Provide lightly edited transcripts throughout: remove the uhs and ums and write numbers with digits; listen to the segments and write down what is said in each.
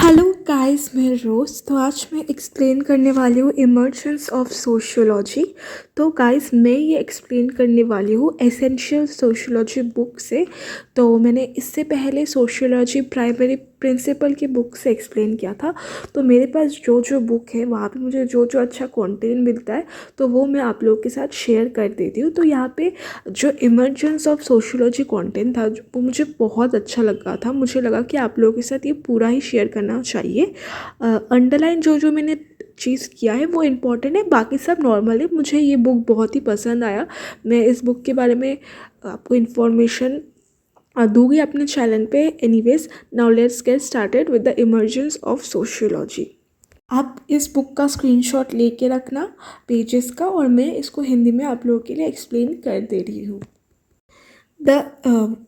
Hello guys, मैं रोज़। तो आज मैं एक्सप्लेन करने वाली हूँ इमर्जेंस ऑफ सोशियोलॉजी। तो गाइस, मैं ये एक्सप्लेन करने वाली हूँ एसेंशियल सोशियोलॉजी बुक से। तो मैंने इससे पहले सोशियोलॉजी प्राइमरी प्रिंसिपल की बुक से एक्सप्लेन किया था। तो मेरे पास जो जो बुक है वहाँ पे मुझे जो जो अच्छा कंटेंट मिलता है तो वो मैं आप लोगों के साथ शेयर कर देती हूँ। तो यहाँ पे जो इमर्जेंस ऑफ सोशियोलॉजी कंटेंट था वो मुझे बहुत अच्छा लगा था। मुझे लगा कि आप लोगों के साथ ये पूरा ही शेयर करना चाहिए। अंडरलाइन जो जो मैंने चीज़ किया है वो इम्पोर्टेंट है, बाकी सब नॉर्मल है। मुझे ये बुक बहुत ही पसंद आया। मैं इस बुक के बारे में आपको इन्फॉर्मेशन दूंगी अपने चैनल पे। Anyways, now let's get started with the emergence of sociology. आप इस बुक का स्क्रीनशॉट लेके रखना पेजेस का, और मैं इसको हिंदी में आप लोगों के लिए एक्सप्लेन कर दे रही हूँ। द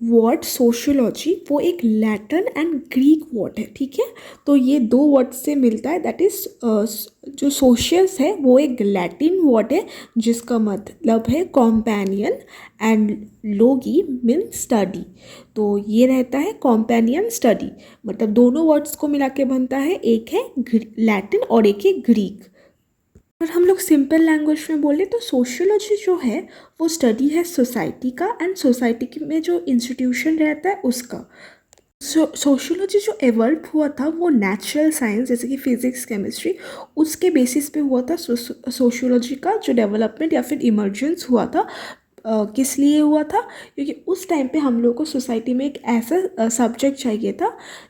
वर्ड सोशियोलॉजी वो एक लैटिन एंड ग्रीक वर्ड है, ठीक है। तो ये दो वर्ड से मिलता है। दैट इज जो सोशियस है वो एक लैटिन वर्ड है जिसका मतलब है कॉम्पेनियन, एंड लोगी मीन स्टडी। तो ये रहता है कॉम्पेनियन स्टडी, मतलब दोनों वर्ड्स को मिला के बनता है, एक है लैटिन और एक है ग्रीक। अगर हम लोग सिंपल लैंग्वेज में बोले तो सोशियोलॉजी जो है वो स्टडी है सोसाइटी का, एंड सोसाइटी में जो इंस्टीट्यूशन रहता है उसका। सोशियोलॉजी जो एवॉल्व हुआ था वो नेचुरल साइंस जैसे कि फिजिक्स केमिस्ट्री उसके बेसिस पे हुआ था। सोशियोलॉजी का जो डेवलपमेंट या फिर इमर्जेंस हुआ था, किस लिए हुआ था? क्योंकि उस टाइम पे हम लोग को सोसाइटी में एक ऐसा सब्जेक्ट चाहिए था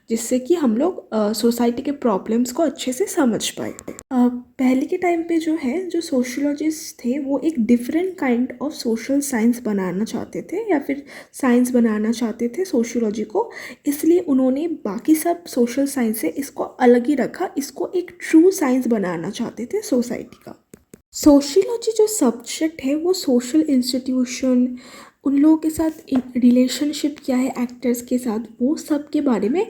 जिससे कि हम लोग सोसाइटी के प्रॉब्लम्स को अच्छे से समझ पाए। पहले के टाइम पे जो है जो सोशियोलॉजिस्ट थे वो एक different kind of social science बनाना चाहते थे, या फिर साइंस बनाना चाहते थे सोशियोलॉजी को। इसलिए उन्होंने बाकी सब सोशल साइंस से इसको अलग ही रखा, इसको एक ट्रू साइंस बनाना चाहते थे सोसाइटी का। सोशियोलॉजी जो सब्जेक्ट है वो सोशल इंस्टीट्यूशन, उन लोगों के साथ रिलेशनशिप क्या है एक्टर्स के साथ, वो सब के बारे में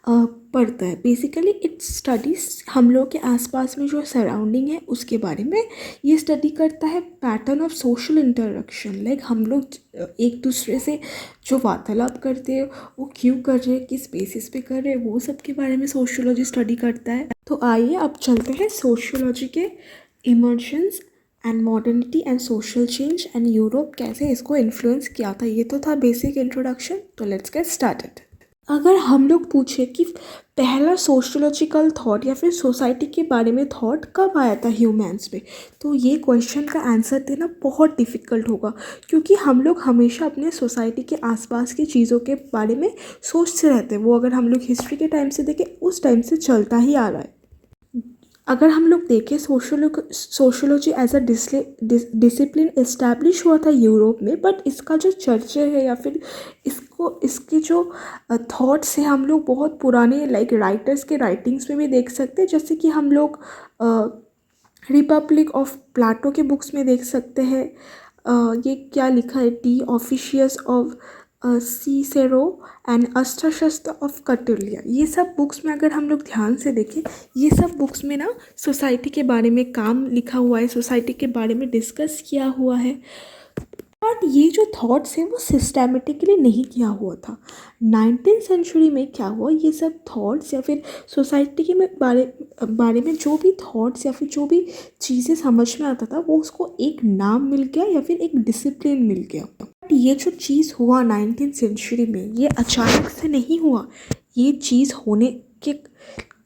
पढ़ता है। बेसिकली इट स्टडीज़ हम लोग के आसपास में जो सराउंडिंग है उसके बारे में ये स्टडी करता है। Pattern of social interaction, like हम लोग एक दूसरे से जो वार्तालाप करते हैं वो क्यों कर रहे हैं, किस बेसिस पे कर रहे हैं, वो सब के बारे में सोशियोलॉजी स्टडी करता है। तो आइए अब चलते हैं सोशियोलॉजी के emergence and modernity and social change and Europe कैसे इसको इन्फ्लुएंस किया था। ये तो था बेसिक इंट्रोडक्शन। तो लेट्स गेट स्टार्टेड। अगर हम लोग पूछे कि पहला सोशियोलॉजिकल थॉट या फिर सोसाइटी के बारे में थॉट कब आया था ह्यूमंस पे, तो ये क्वेश्चन का आंसर देना बहुत डिफ़िकल्ट होगा, क्योंकि हम लोग हमेशा अपने सोसाइटी के आसपास की चीज़ों के बारे में सोचते रहते हैं। वो अगर हम लोग हिस्ट्री के टाइम से देखें उस टाइम से चलता ही आ रहा है। अगर हम लोग देखें sociology as a discipline establish हुआ था यूरोप में, बट इसका जो चर्चा है या फिर इसके जो थॉट्स हैं हम लोग बहुत पुराने लाइक राइटर्स के राइटिंग्स में भी देख सकते हैं। जैसे कि हम लोग रिपब्लिक ऑफ प्लाटो के बुक्स में देख सकते हैं। ये क्या लिखा है, डी ऑफिशियस ऑफ सीसेरो एंड अस्त्रशस्त्र ऑफ कटुलिया। ये सब बुक्स में अगर हम लोग ध्यान से देखें, ये सब बुक्स में ना सोसाइटी के बारे में काम लिखा हुआ है, सोसाइटी के बारे में डिस्कस किया हुआ है। बट ये जो थॉट्स हैं वो सिस्टेमेटिकली नहीं किया हुआ था। 19th सेंचुरी में क्या हुआ, ये सब थॉट्स या फिर सोसाइटी के बारे में जो भी थॉट्स या फिर जो भी चीज़ें समझ में आता था वो उसको एक नाम मिल गया या फिर एक डिसिप्लिन मिल गया। बट ये जो चीज़ हुआ 19th सेंचुरी में ये अचानक से नहीं हुआ। ये चीज़ होने के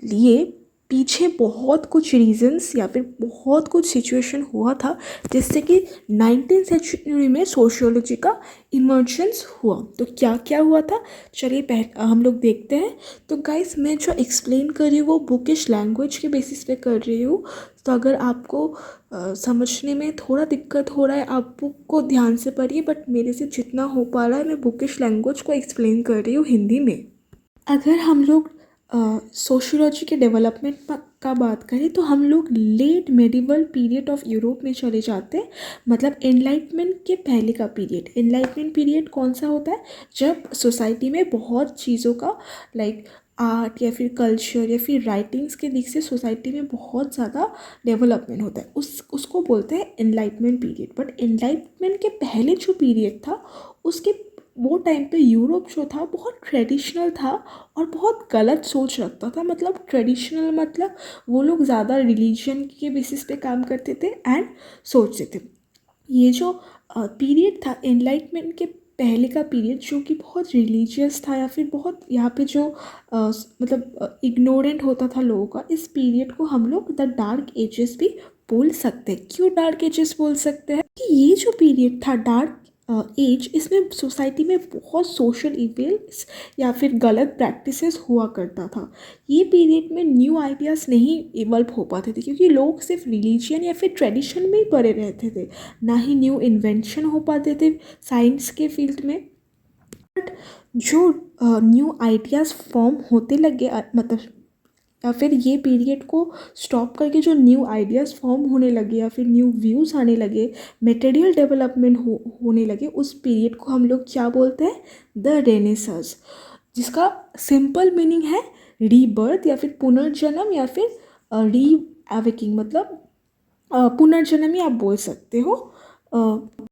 लिए पीछे बहुत कुछ रीजंस या फिर बहुत कुछ सिचुएशन हुआ था जिससे कि 19th सेंचुरी में सोशियोलॉजी का इमर्जेंस हुआ। तो क्या क्या हुआ था, चलिए हम लोग देखते हैं। तो गाइस, मैं जो एक्सप्लेन कर रही हूँ वो बुकिश लैंग्वेज के बेसिस पे कर रही हूँ। तो अगर आपको समझने में थोड़ा दिक्कत हो रहा है आप बुक को ध्यान से पढ़िए, बट मेरे से जितना हो पा रहा है मैं बुकिश लैंग्वेज को एक्सप्लेन कर रही हूँ हिंदी में। अगर हम लोग सोशियोलॉजी के डेवलपमेंट का बात करें तो हम लोग late medieval period of Europe में चले जाते हैं, मतलब एनलाइटमेंट के पहले का पीरियड। एनलाइटमेंट पीरियड कौन सा होता है, जब सोसाइटी में बहुत चीज़ों का लाइक आर्ट या फिर कल्चर या फिर राइटिंग्स के दिख से सोसाइटी में बहुत ज़्यादा डेवलपमेंट होता है, उसको बोलते हैं एनलाइटमेंट पीरियड। बट एनलाइटमेंट के पहले जो पीरियड था उसके वो टाइम पे यूरोप जो था बहुत ट्रेडिशनल था और बहुत गलत सोच रखता था। मतलब ट्रेडिशनल मतलब वो लोग ज़्यादा रिलीजन के बेसिस पे काम करते थे एंड सोचते थे। ये जो पीरियड था एनलाइटमेंट के पहले का पीरियड, जो कि बहुत रिलीजियस था या फिर बहुत यहाँ पे जो मतलब इग्नोरेंट होता था लोगों का, इस पीरियड को हम लोग द डार्क एजेस भी बोल सकते हैं। क्यों डार्क एजेस बोल सकते हैं? कि ये जो पीरियड था डार्क एज, इसमें सोसाइटी में बहुत सोशल इवेल्स या फिर गलत प्रैक्टिसेस हुआ करता था। ये पीरियड में न्यू आइडियाज़ नहीं इवल्व हो पाते थे, क्योंकि लोग सिर्फ रिलीजन या फिर ट्रेडिशन में ही पड़े रहते थे, ना ही न्यू इन्वेंशन हो पाते थे साइंस के फील्ड में। बट जो न्यू आइडियाज़ फॉर्म होते लगे, मतलब या फिर ये पीरियड को स्टॉप करके जो न्यू आइडियाज़ फॉर्म होने लगे या फिर न्यू व्यूज़ आने लगे, मटेरियल डेवलपमेंट होने लगे, उस पीरियड को हम लोग क्या बोलते हैं? द रेनेसांस, जिसका सिंपल मीनिंग है रीबर्थ या फिर पुनर्जन्म या फिर री एवेकिंग, मतलब पुनर्जन्म ही आप बोल सकते हो।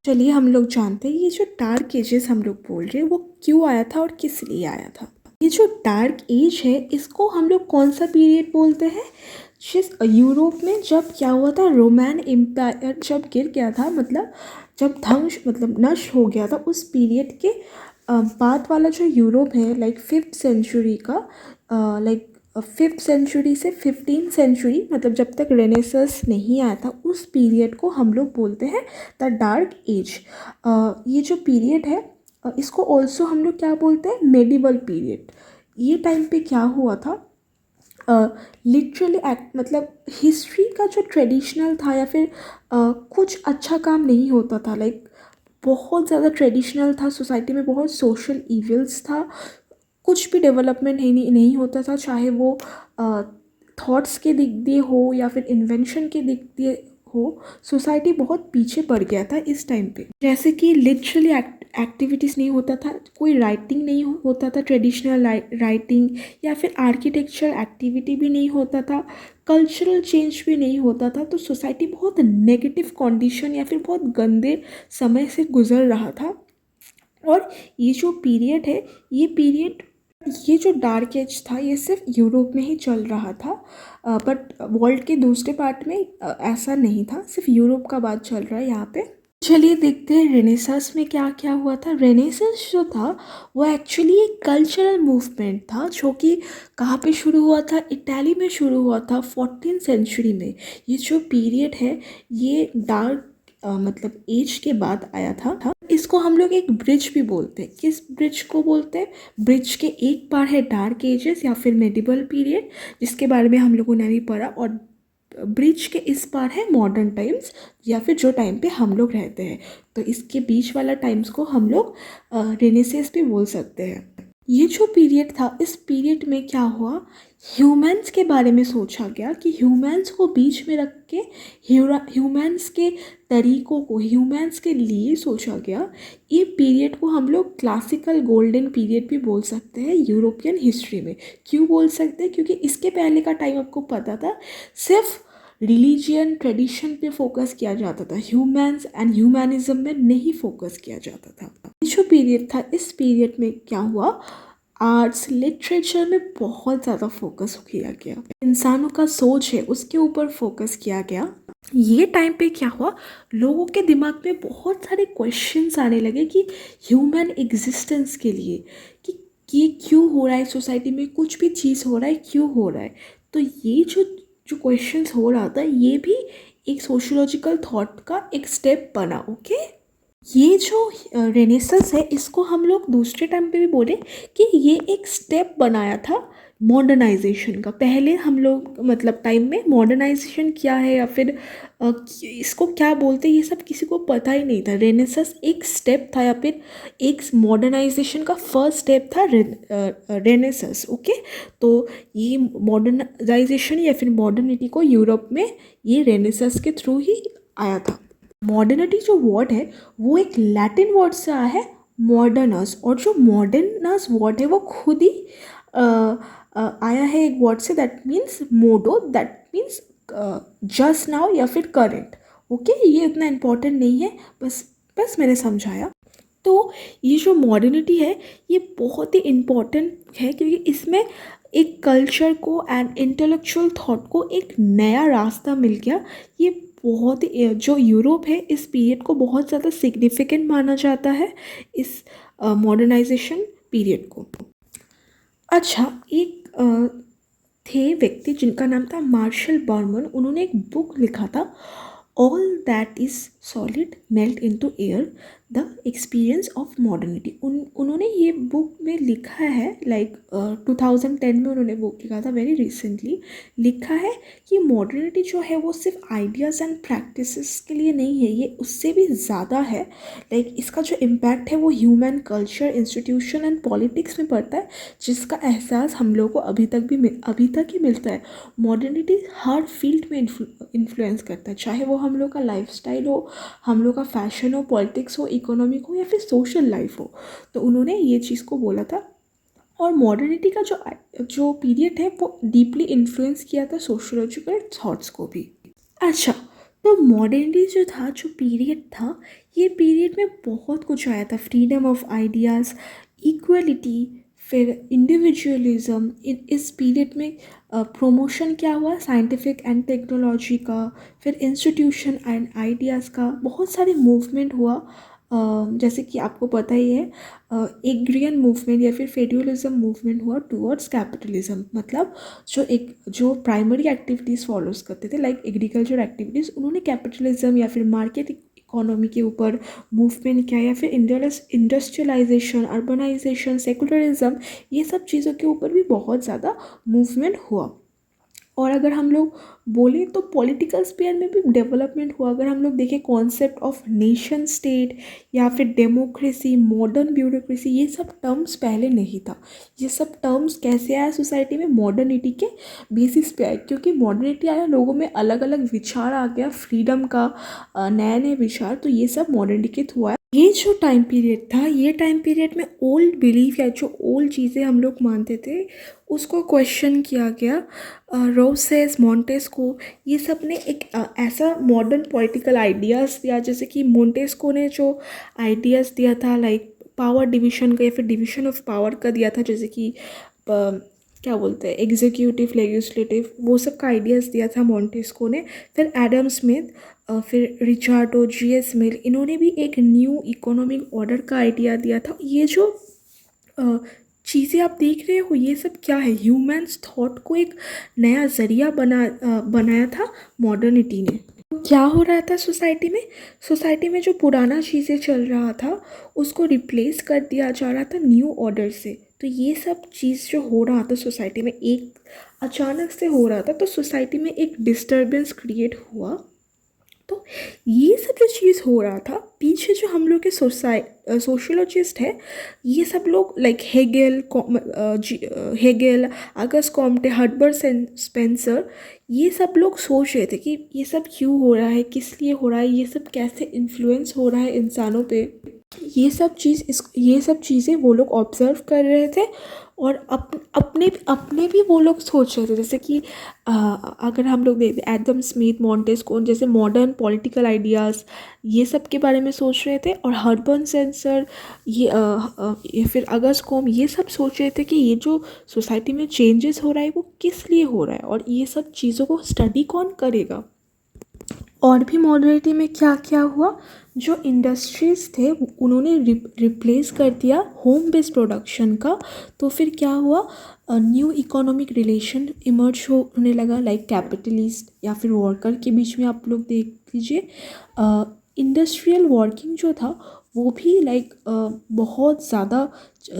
चलिए हम लोग जानते हैं ये जो डार्क एजेस हम लोग बोल रहे हैं वो क्यों आया था और किस लिए आया था। ये जो डार्क एज है इसको हम लोग कौन सा पीरियड बोलते हैं? जिस यूरोप में जब क्या हुआ था, रोमन एम्पायर जब गिर गया था, मतलब जब ध्वंस मतलब नष्ट हो गया था, उस पीरियड के बाद वाला जो यूरोप है, लाइक 5th सेंचुरी का, लाइक 5th सेंचुरी से 15th सेंचुरी, मतलब जब तक रेनेसांस नहीं आया था, उस पीरियड को हम लोग बोलते हैं द डार्क एज। ये जो पीरियड है इसको ऑल्सो हम लोग क्या बोलते हैं? Medieval period. ये टाइम पे क्या हुआ था, लिटरली मतलब हिस्ट्री का जो ट्रेडिशनल था या फिर कुछ अच्छा काम नहीं होता था, लाइक बहुत ज़्यादा ट्रेडिशनल था, सोसाइटी में बहुत सोशल इविल्स था, कुछ भी डेवलपमेंट नहीं होता था, चाहे वो थॉट्स के दिख दिए हो या फिर इन्वेंशन के दिख दिए हो। सोसाइटी बहुत पीछे पड़ गया था इस टाइम पे। जैसे कि लिटरली एक्टिविटीज़ नहीं होता था, कोई राइटिंग नहीं होता था, ट्रेडिशनल राइटिंग या फिर आर्किटेक्चर एक्टिविटी भी नहीं होता था, कल्चरल चेंज भी नहीं होता था। तो सोसाइटी बहुत नेगेटिव कंडीशन या फिर बहुत गंदे समय से गुजर रहा था। और ये जो पीरियड है, ये जो डार्क एज था ये सिर्फ यूरोप में ही चल रहा था, बट वर्ल्ड के दूसरे पार्ट में ऐसा नहीं था, सिर्फ यूरोप का बात चल रहा है यहाँ पे। चलिए देखते हैं रेनेसांस में क्या क्या हुआ था। रेनेसांस जो था वो एक्चुअली एक कल्चरल मूवमेंट था, जो कि कहाँ पे शुरू हुआ था? इटाली में शुरू हुआ था 14th सेंचुरी में। ये जो पीरियड है ये डार्क मतलब एज के बाद आया था। इसको हम लोग एक ब्रिज भी बोलते हैं। किस ब्रिज को बोलते हैं? ब्रिज के एक पार है डार्क एजेस या फिर मेडिवल पीरियड, जिसके बारे में हम लोगों ने अभी पढ़ा, और ब्रिज के इस पार है मॉडर्न टाइम्स या फिर जो टाइम पे हम लोग रहते हैं। तो इसके बीच वाला टाइम्स को हम लोग रेनेसांस भी बोल सकते हैं। ये जो पीरियड था, इस पीरियड में क्या हुआ, ह्यूमंस के बारे में सोचा गया कि ह्यूमंस को बीच में रख के ह्यूमंस के तरीकों को ह्यूमंस के लिए सोचा गया। ये पीरियड को हम लोग क्लासिकल गोल्डन पीरियड भी बोल सकते हैं यूरोपियन हिस्ट्री में। क्यों बोल सकते हैं? क्योंकि इसके पहले का टाइम आपको पता था सिर्फ रिलीजियन ट्रेडिशन पे फोकस किया जाता था, ह्यूमंस एंड ह्यूमनिज्म में नहीं फोकस किया जाता था। जो पीरियड था, इस पीरियड में क्या हुआ, आर्ट्स लिटरेचर में बहुत ज़्यादा फोकस किया गया, इंसानों का सोच है उसके ऊपर फोकस किया गया। ये टाइम पे क्या हुआ, लोगों के दिमाग में बहुत सारे क्वेश्चंस आने लगे कि ह्यूमन एग्जिस्टेंस के लिए, कि ये क्यों हो रहा है, सोसाइटी में कुछ भी चीज़ हो रहा है क्यों हो रहा है। तो ये जो क्वेश्चंस हो रहा था, ये भी एक सोशियोलॉजिकल थॉट का एक स्टेप बना। ओके, ये जो रेनेसांस है इसको हम लोग दूसरे टाइम पे भी बोले कि ये एक स्टेप बनाया था मॉडर्नाइजेशन का। पहले हम लोग मतलब टाइम में मॉडर्नाइजेशन क्या है या फिर इसको क्या बोलते हैं ये सब किसी को पता ही नहीं था। रेनेसांस एक स्टेप था या फिर एक मॉडर्नाइजेशन का फर्स्ट स्टेप था रेनेसांस। ओके, तो ये मॉडर्नाइजेशन या फिर मॉडर्निटी को यूरोप में ये रेनेसांस के थ्रू ही आया था। मॉडर्निटी जो वर्ड है वो एक लैटिन वर्ड से आया है मॉडर्नस, और जो मॉडर्नस वर्ड है वो खुद ही आया है एक वर्ड से दैट मीन्स मोडो, दैट मीन्स जस्ट नाउ या फिर करेंट। ओके, ये इतना इम्पोर्टेंट नहीं है, बस मैंने समझाया। तो ये जो मॉडर्निटी है ये बहुत ही इम्पॉर्टेंट है, क्योंकि इसमें एक कल्चर को एंड इंटेलेक्चुअल थॉट को एक नया रास्ता मिल गया। ये बहुत ही जो यूरोप है इस पीरियड को बहुत ज़्यादा सिग्निफिकेंट माना जाता है, इस मॉडर्नाइजेशन पीरियड को। अच्छा, एक थे व्यक्ति जिनका नाम था मार्शल बर्मन। उन्होंने एक बुक लिखा था, all that is solid melt into air, the experience of modernity. उन्होंने ये बुक में लिखा है, लाइक 2010 में उन्होंने बुक लिखा था, वेरी रिसेंटली लिखा है कि मॉडर्निटी जो है वो सिर्फ आइडियाज़ एंड प्रैक्टिसेस के लिए नहीं है, ये उससे भी ज़्यादा है। लाइक इसका जो इम्पैक्ट है वो human culture, institution and politics में पड़ता है, जिसका एहसास हम लोगों को अभी तक ही मिलता है। मॉडर्निटी हर फील्ड में इन्फ्लुएंस करता है, चाहे वो हम लोग का लाइफस्टाइल हो, हम लोग का फैशन हो, पॉलिटिक्स हो, इकोनॉमिक हो, या फिर सोशल लाइफ हो। तो उन्होंने ये चीज़ को बोला था। और मॉडर्निटी का जो पीरियड है वो डीपली इन्फ्लुएंस किया था सोशियोलॉजिकल थॉट्स को भी। अच्छा, तो मॉडर्निटी जो था, जो पीरियड था, ये पीरियड में बहुत कुछ आया था। फ्रीडम ऑफ आइडियाज़, इक्वलिटी, फिर इंडिविजुअलिज्म। इस पीरियड में प्रमोशन क्या हुआ, साइंटिफिक एंड टेक्नोलॉजी का, फिर इंस्टीट्यूशन एंड आइडियाज़ का, बहुत सारे मूवमेंट हुआ। जैसे कि आपको पता ही है, एग्रियन मूवमेंट या फिर फेड्यूलिज्म मूवमेंट हुआ टूवर्ड्स कैपिटलिज्म। मतलब जो प्राइमरी एक्टिविटीज़ फॉलोज करते थे, लाइक एग्रीकल्चर एक्टिविटीज़, उन्होंने कैपिटलिज्म या फिर मार्केट इकोनॉमी के ऊपर मूवमेंट किया, या फिर इंडस्ट्रियलाइजेशन, अर्बनाइजेशन, सेकुलरिज्म, ये सब चीज़ों के ऊपर भी बहुत ज़्यादा मूवमेंट हुआ। और अगर हम लोग बोलें तो पॉलिटिकल स्पेयर में भी डेवलपमेंट हुआ। अगर हम लोग देखें कॉन्सेप्ट ऑफ नेशन स्टेट या फिर डेमोक्रेसी, मॉडर्न ब्यूरोक्रेसी, ये सब टर्म्स पहले नहीं था। ये सब टर्म्स कैसे आया सोसाइटी में, मॉडर्निटी के बेसिस पे आया, क्योंकि मॉडर्निटी आया, लोगों में अलग अलग विचार आ गया, फ्रीडम का नए नए विचार, तो ये सब मॉडर्निटी के थ्रू आया। ये जो टाइम पीरियड था, ये टाइम पीरियड में ओल्ड बिलीफ या जो ओल्ड चीज़ें हम लोग मानते थे उसको क्वेश्चन किया गया। रोसेस, मॉन्टेस्को, ये सब ने एक ऐसा मॉडर्न पॉलिटिकल आइडियाज़ दिया, जैसे कि मॉन्टेस्को ने जो आइडियाज़ दिया था, लाइक पावर डिवीज़न का या फिर डिवीज़न ऑफ पावर का दिया था, जैसे कि क्या बोलते हैं, एग्जीक्यूटिव, लेजिस्लेटिव, वो सब का आइडियाज़ दिया था मॉन्टेस्को ने। फिर एडम स्मिथ, फिर रिचार्डो, जी.एस. मिल, इन्होंने भी एक न्यू इकोनॉमिक ऑर्डर का आइडिया दिया था। ये जो चीज़ें आप देख रहे हो, ये सब क्या है, ह्यूमन्स थॉट को एक नया ज़रिया बनाया था मॉडर्निटी ने। क्या हो रहा था सोसाइटी में जो पुराना चीज़ें चल रहा था उसको रिप्लेस कर दिया जा रहा था न्यू ऑर्डर से। तो ये सब चीज़ जो हो रहा था सोसाइटी में, एक अचानक से हो रहा था, तो सोसाइटी में एक डिस्टर्बेंस क्रिएट हुआ। तो ये सब जो चीज़ हो रहा था, पीछे जो हम लोग के सोशियोलॉजिस्ट है, ये सब लोग like Hegel, August Comte, Herbert Spencer, ये सब लोग सोच रहे थे कि ये सब क्यों हो रहा है, किस लिए हो रहा है, ये सब कैसे इन्फ्लुएंस हो रहा है इंसानों पे। ये सब चीज़ें वो लोग ऑब्जर्व कर रहे थे, और अपने भी वो लोग सोच रहे थे। जैसे कि अगर हम लोग देखते एडम स्मिथ, मॉन्टेस्को जैसे मॉडर्न पॉलिटिकल आइडियाज़, ये सब के बारे में सोच रहे थे। और हर्बर्ट स्पेंसर, ये फिर अगस्ट कॉम, ये सब सोच रहे थे कि ये जो सोसाइटी में चेंजेस हो रहा है वो किस लिए हो रहा है, और ये सब चीज़ों को स्टडी कौन करेगा। और भी मॉडर्निटी में क्या क्या हुआ, जो इंडस्ट्रीज़ थे उन्होंने रिप्लेस कर दिया होम बेस्ड प्रोडक्शन का। तो फिर क्या हुआ, न्यू इकोनॉमिक रिलेशन इमर्ज होने लगा, लाइक कैपिटलिस्ट या फिर वर्कर के बीच में। आप लोग देख लीजिए, इंडस्ट्रियल वर्किंग जो था वो भी लाइक बहुत ज़्यादा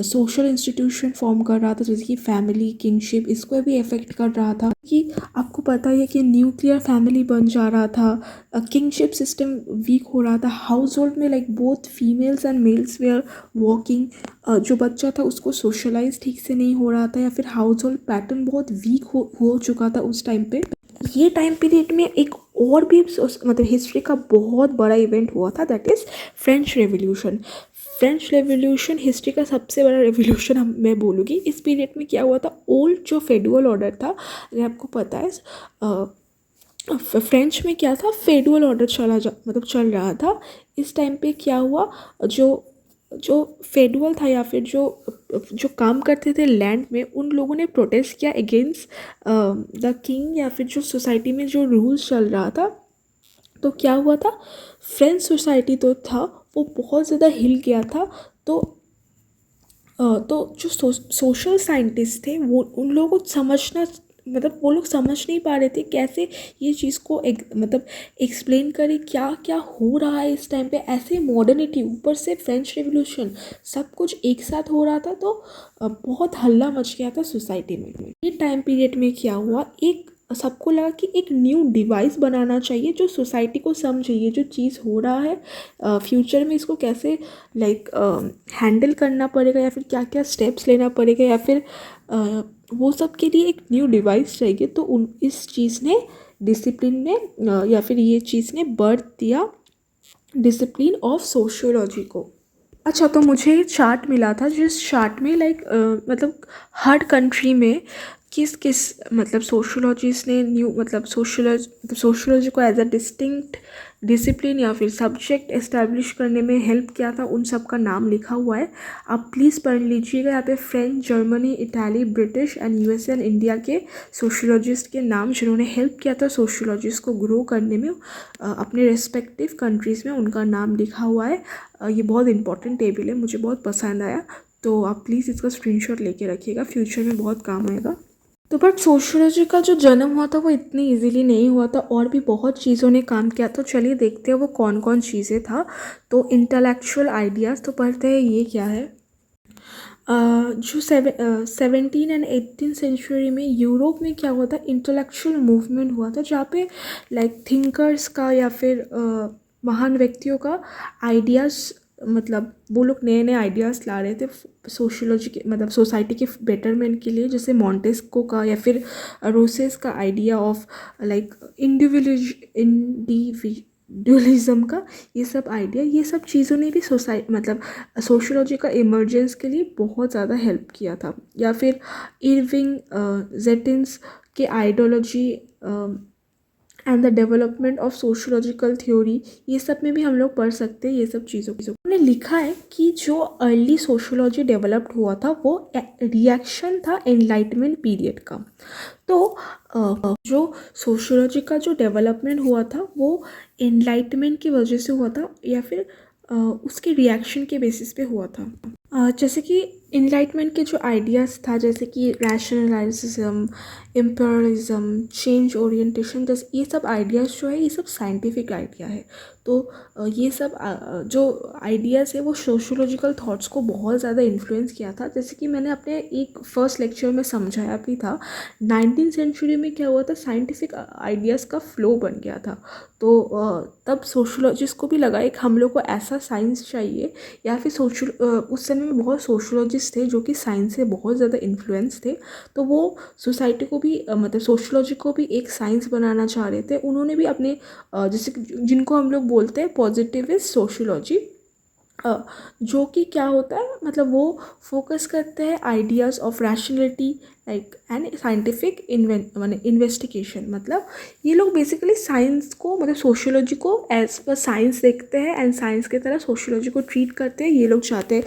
सोशल इंस्टीट्यूशन फॉर्म कर रहा था, जैसे कि फैमिली, किंगशिप, इसको भी इफ़ेक्ट कर रहा था। कि आपको पता है कि न्यूक्लियर फैमिली बन जा रहा था, किंगशिप सिस्टम वीक हो रहा था, हाउस होल्ड में like both females and males were working, जो बच्चा था उसको सोशलाइज ठीक से नहीं हो रहा था, या फिर हाउस होल्ड पैटर्न बहुत वीक हो चुका था उस टाइम पे। ये टाइम पीरियड में एक और भी मतलब हिस्ट्री का बहुत बड़ा इवेंट हुआ था, that is French revolution. French revolution history का सबसे बड़ा रेवोल्यूशन मैं बोलूँगी। इस पीरियड में क्या हुआ था, ओल्ड जो फेडरल ऑर्डर था, अगर आपको पता है फ्रेंच में क्या था, फेडरल ऑर्डर चल रहा था। इस टाइम पे क्या हुआ, जो जो फेडरल था या फिर जो जो काम करते थे लैंड में, उन लोगों ने प्रोटेस्ट किया अगेंस्ट द किंग या फिर जो सोसाइटी में जो रूल्स चल रहा था। तो क्या हुआ था, फ्रेंच सोसाइटी तो था वो बहुत ज़्यादा हिल गया था। तो तो जो सोशल साइंटिस्ट थे वो उन लोगों को समझना, मतलब वो लोग समझ नहीं पा रहे थे कैसे ये चीज़ को मतलब एक्सप्लेन करें क्या क्या हो रहा है इस टाइम पे। ऐसे मॉडर्निटी ऊपर से फ्रेंच रेवोल्यूशन सब कुछ एक साथ हो रहा था। तो बहुत हल्ला मच गया था सोसाइटी में। ये टाइम पीरियड में क्या हुआ, एक सबको लगा कि एक न्यू डिवाइस बनाना चाहिए जो सोसाइटी को समझे ये जो चीज़ हो रहा है, फ्यूचर में इसको कैसे लाइक हैंडल करना पड़ेगा या फिर क्या क्या स्टेप्स लेना पड़ेगा या फिर वो सब के लिए एक न्यू डिवाइस चाहिए। तो उन इस चीज़ ने डिसिप्लिन में या फिर ये चीज़ ने बर्थ दिया डिसिप्लिन ऑफ सोशियोलॉजी को। अच्छा, तो मुझे ये चार्ट मिला था जिस चार्ट में लाइक मतलब हर कंट्री में किस किस मतलब सोशियोलॉजिस्ट ने न्यू मतलब सोशियोलॉजी को एज अ डिस्टिंक्ट डिसिप्लिन या फिर सब्जेक्ट इस्टेब्लिश करने में हेल्प किया था, उन सब का नाम लिखा हुआ है। आप प्लीज़ पढ़ लीजिएगा। यहाँ पे French, Germany, Italy, British and USA and India के सोशियोलॉजिस्ट के नाम जिन्होंने हेल्प किया था सोशियोलॉजिस्ट को ग्रो करने में अपने रिस्पेक्टिव कंट्रीज़ में, उनका नाम लिखा हुआ है। ये बहुत इंपॉर्टेंट टेबल है, मुझे बहुत पसंद आया। तो आप प्लीज़ इसका स्क्रीनशॉट लेके रखिएगा, फ्यूचर में बहुत काम आएगा। तो बट सोशियोलॉजी का जो जन्म हुआ था वो इतनी इजीली नहीं हुआ था, और भी बहुत चीज़ों ने काम किया। तो चलिए देखते हैं वो कौन कौन चीज़ें था। तो इंटेलेक्चुअल आइडियाज़ तो पढ़ते हैं, ये क्या है। जो 17 एंड 18 सेंचुरी में यूरोप में क्या हुआ था, इंटेलेक्चुअल मूवमेंट हुआ था जहाँ पे लाइक थिंकर्स का या फिर महान व्यक्तियों का आइडियाज़, मतलब वो लोग नए नए आइडियाज़ ला रहे थे सोशियोलॉजी के मतलब सोसाइटी के बेटरमेंट के लिए। जैसे मॉन्टेस्को का या फिर रोसेस का आइडिया ऑफ लाइक इंडिविजुअलिज्म का, ये सब आइडिया, ये सब चीज़ों ने भी मतलब सोशियोलॉजी का इमर्जेंस के लिए बहुत ज़्यादा हेल्प किया था। या फिर इरविंग जेटिन्स के ideology and the development of sociological theory, ये सब में भी हम लोग पढ़ सकते हैं ये सब चीज़ों। उन्होंने लिखा है कि जो अर्ली सोशियोलॉजी डेवलप्ड हुआ था वो रिएक्शन था एनलाइटमेंट पीरियड का। तो जो सोशियोलॉजी का जो डेवलपमेंट हुआ था वो एनलाइटमेंट की वजह से हुआ था या फिर उसके रिएक्शन के बेसिस पे हुआ था। जैसे कि इनलाइटमेंट के जो आइडियाज़ था, जैसे कि रैशनलाइज्म, इम्पेरियलिज्म, चेंज ओरिएंटेशन, जैसे ये सब आइडियाज़ जो है ये सब साइंटिफिक आइडिया है। तो ये सब जो आइडियाज़ है वो सोशियोलॉजिकल थॉट्स को बहुत ज़्यादा इन्फ्लुएंस किया था। जैसे कि मैंने अपने एक फर्स्ट लेक्चर में समझाया भी था, 19th सेंचुरी में क्या हुआ था, साइंटिफिक आइडियाज़ का फ्लो बन गया था। तो तब सोशियोलॉजिस्ट को भी लगा एक हम लोग को ऐसा साइंस चाहिए, या फिर उस समय में बहुत सोशियोलॉजिस्ट थे जो कि साइंस से बहुत ज़्यादा इन्फ्लुएंस थे। तो वो सोसाइटी को भी मतलब सोशियोलॉजी को भी एक साइंस बनाना चाह रहे थे। उन्होंने भी अपने जैसे जिनको हम लोग बोलते हैं पॉजिटिविस्ट सोशियोलॉजी, जो कि क्या होता है मतलब वो फोकस करते हैं ideas of rationality like and scientific investigation. मतलब ये लोग बेसिकली साइंस को मतलब सोशियोलॉजी को एज पर साइंस देखते हैं एंड साइंस की तरह सोशियोलॉजी को ट्रीट करते हैं। ये लोग चाहते हैं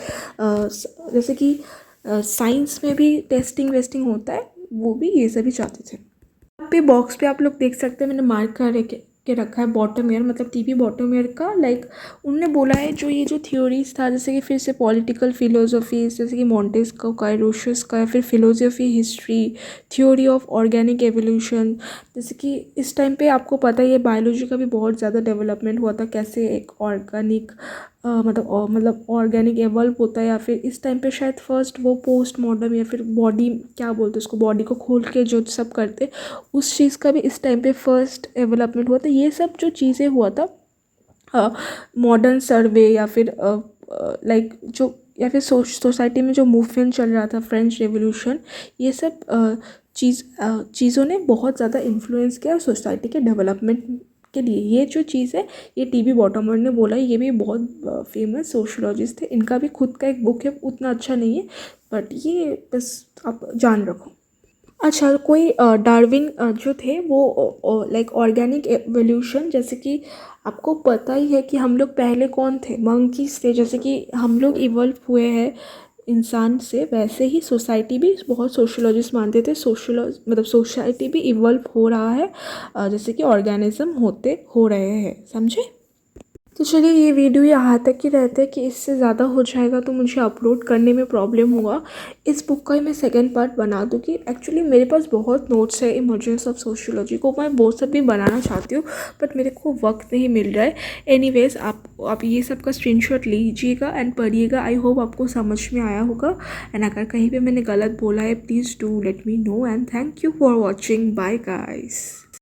जैसे कि साइंस में भी टेस्टिंग वेस्टिंग होता है, वो भी ये सभी चाहते थे। यहाँ पे बॉक्स पे आप लोग देख सकते हैं, मैंने मार्क कर के रखा है बॉटम ईयर, मतलब टीबी बॉटम ईयर का। लाइक उन्होंने बोला है जो ये जो थ्योरीज था, जैसे कि फिर से पॉलिटिकल फिलोसफीज, जैसे कि मॉन्टेस्को का, रोशस का, या फिर philosophy history, theory of organic evolution. जैसे कि इस टाइम पे आपको पता है ये बायोलॉजी का भी बहुत ज़्यादा डेवलपमेंट हुआ था, कैसे एक ऑर्गेनिक मतलब ऑर्गेनिक एवॉल्व होता है। या फिर इस टाइम पे शायद फर्स्ट वो पोस्ट मॉडर्न या फिर बॉडी क्या बोलते हैं उसको, बॉडी को खोल के जो सब करते, उस चीज़ का भी इस टाइम पे फर्स्ट डेवलपमेंट हुआ था। ये सब जो चीज़ें हुआ था मॉडर्न सर्वे या फिर लाइक जो या फिर सोसाइटी में जो मूवमेंट चल रहा था फ्रेंच रेवोल्यूशन, ये सब चीज़ों ने बहुत ज़्यादा इन्फ्लुएंस किया सोसाइटी के डेवलपमेंट के लिए। ये जो चीज़ है ये टीबी बॉटमर ने बोला, ये भी बहुत फेमस सोशियोलॉजिस्ट थे। इनका भी खुद का एक बुक है, उतना अच्छा नहीं है बट ये बस आप जान रखो। अच्छा, कोई डार्विन जो थे वो लाइक ऑर्गेनिक एवोल्यूशन, जैसे कि आपको पता ही है कि हम लोग पहले कौन थे, मंकीज थे। जैसे कि हम लोग इवॉल्व हुए हैं इंसान से, वैसे ही सोसाइटी भी, बहुत सोशोलॉजिस्ट मानते थे मतलब सोसाइटी भी इवॉल्व हो रहा है, जैसे कि ऑर्गेनिज्म होते हो रहे हैं, समझे। तो चलिए, ये वीडियो यहाँ तक ही रहता है कि इससे ज़्यादा हो जाएगा तो मुझे अपलोड करने में प्रॉब्लम होगा। इस बुक का ही मैं सेकंड पार्ट बना दूँगी। एक्चुअली मेरे पास बहुत नोट्स है इमर्जेंस ऑफ सोशियोलॉजी को, मैं वो सब भी बनाना चाहती हूँ, बट मेरे को वक्त नहीं मिल रहा है। एनीवेज, आप ये सब का स्क्रीनशॉट लीजिएगा एंड पढ़िएगा। आई होप आपको समझ में आया होगा, एंड अगर कहीं पर मैंने गलत बोला है please do let me know, and thank you for watching. Bye guys.